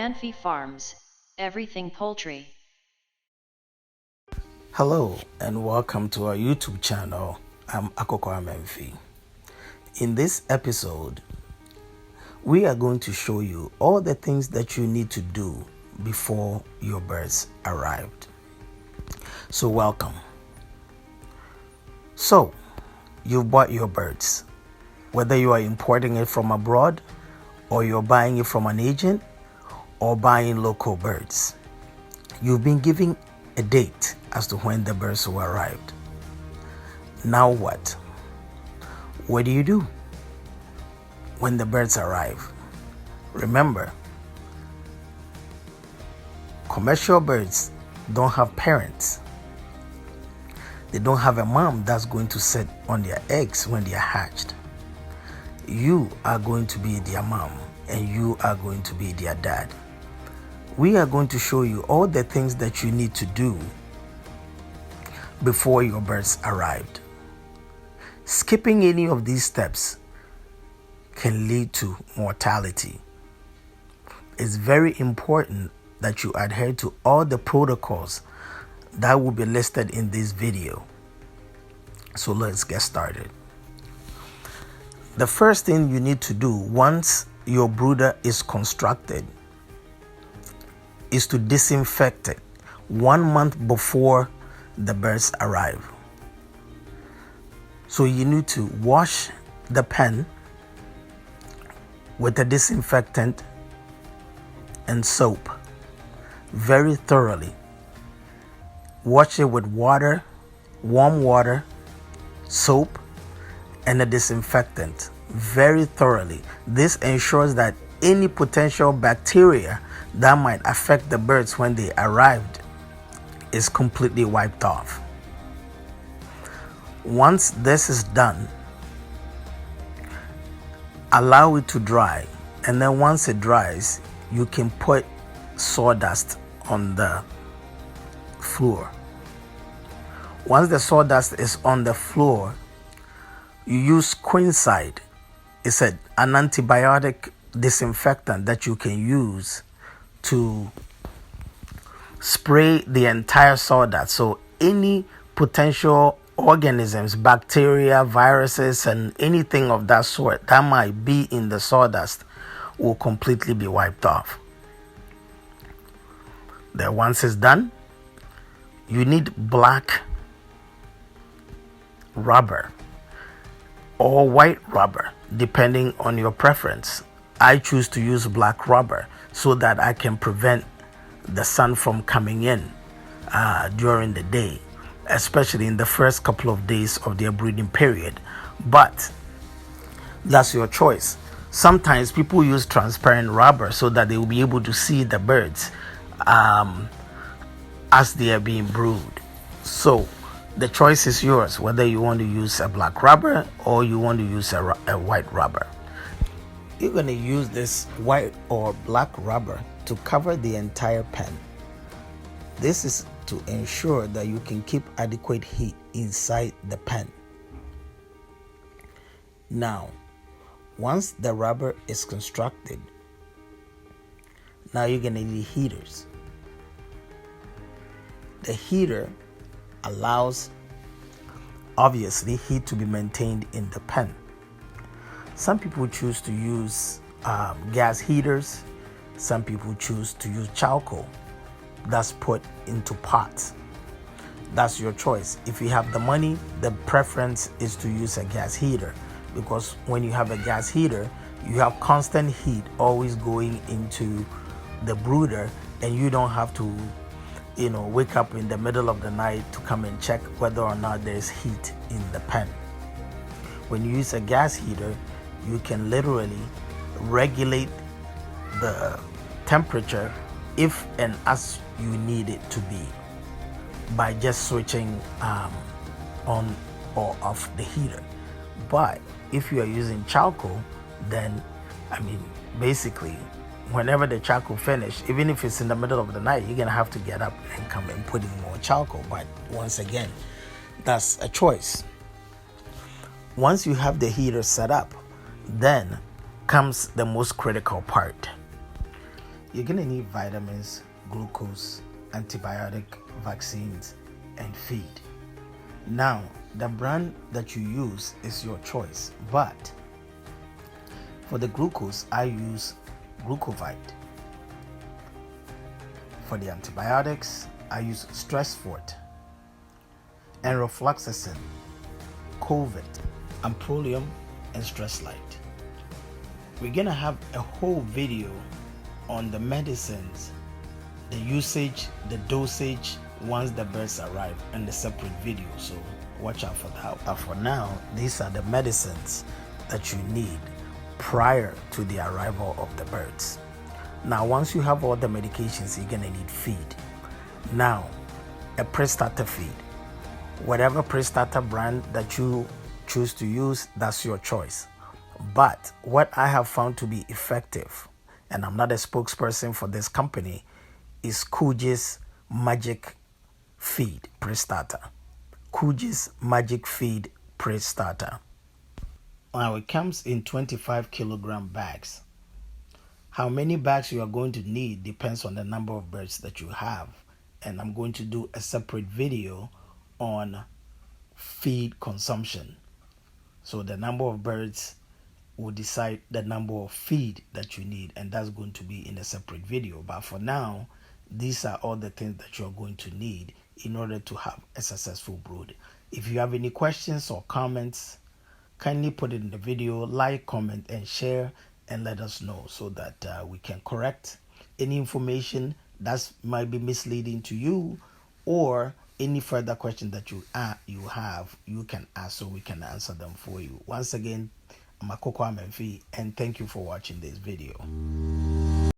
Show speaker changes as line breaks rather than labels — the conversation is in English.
Manfi Farms, everything poultry.
Hello and welcome to our YouTube channel. I'm Akoko Amenfi. In this episode, we are going to show you all the things that you need to do before your birds arrived. So welcome. So, you've bought your birds. Whether you are importing it from abroad or you're buying it from an agent or buying local birds. You've been given a date as to when the birds will arrive. Now what? What do you do when the birds arrive? Remember, commercial birds don't have parents. They don't have a mom that's going to sit on their eggs when they are hatched. You are going to be their mom and you are going to be their dad. We are going to show you all the things that you need to do before your birds arrived. Skipping any of these steps can lead to mortality. It's very important that you adhere to all the protocols that will be listed in this video. So let's get started. The first thing you need to do once your brooder is constructed is to disinfect it 1 month before the birds arrive. So you need to wash the pen with a disinfectant and soap very thoroughly. Wash it with water, warm water, soap, and a disinfectant very thoroughly. This ensures that any potential bacteria that might affect the birds when they arrived is completely wiped off. Once this is done, allow it to dry, and then once it dries, you can put sawdust on the floor. Once the sawdust is on the floor, you use quinine. It's an antibiotic disinfectant that you can use to spray the entire sawdust. So any potential organisms, bacteria, viruses, and anything of that sort that might be in the sawdust will completely be wiped off. Then once it's done, you need black rubber or white rubber, depending on your preference. I choose to use black rubber so that I can prevent the sun from coming in during the day, especially in the first couple of days of their breeding period. But that's your choice. Sometimes people use transparent rubber so that they will be able to see the birds as they are being brewed. So the choice is yours, whether you want to use a black rubber or you want to use a white rubber. You're going to use this white or black rubber to cover the entire pen. This is to ensure that you can keep adequate heat inside the pen. Now, once the rubber is constructed, now you're going to need heaters. The heater allows, obviously, heat to be maintained in the pen. Some people choose to use gas heaters. Some people choose to use charcoal that's put into pots. That's your choice. If you have the money, the preference is to use a gas heater, because when you have a gas heater, you have constant heat always going into the brooder, and you don't have to wake up in the middle of the night to come and check whether or not there's heat in the pen. When you use a gas heater, you can literally regulate the temperature if and as you need it to be by just switching on or off the heater. But if you are using charcoal, then basically whenever the charcoal finish, even if it's in the middle of the night, you're gonna have to get up and come and put in more charcoal. But once again, that's a choice. Once you have the heater set up, then comes the most critical part. You're going to need vitamins, glucose, antibiotic, vaccines, and feed. Now, the brand that you use is your choice, but for the glucose, I use Glucovite. For the antibiotics, I use Stressfort, Enrofloxacin, COVID, Amprolium, and Stresslite. We're gonna have a whole video on the medicines, the usage, the dosage once the birds arrive, and the separate video, so watch out for that. But for now, these are the medicines that you need prior to the arrival of the birds. Now, once you have all the medications, you're gonna need feed. Now, a pre-starter feed. Whatever pre-starter brand that you choose to use, that's your choice. But what I have found to be effective, and I'm not a spokesperson for this company, is Coog's Magic Feed Pre-Starter. Coog's Magic Feed Pre-Starter. Now, it comes in 25 kilogram bags. How many bags you are going to need depends on the number of birds that you have. And I'm going to do a separate video on feed consumption. So the number of birds will decide the number of feed that you need, and that's going to be in a separate video. But for now, these are all the things that you're going to need in order to have a successful brood. If you have any questions or comments, kindly put it in the video, like, comment, and share, and let us know so that we can correct any information that might be misleading to you, or any further question that you have, you can ask so we can answer them for you. Once again, I'm Akoko Amenfi, and thank you for watching this video.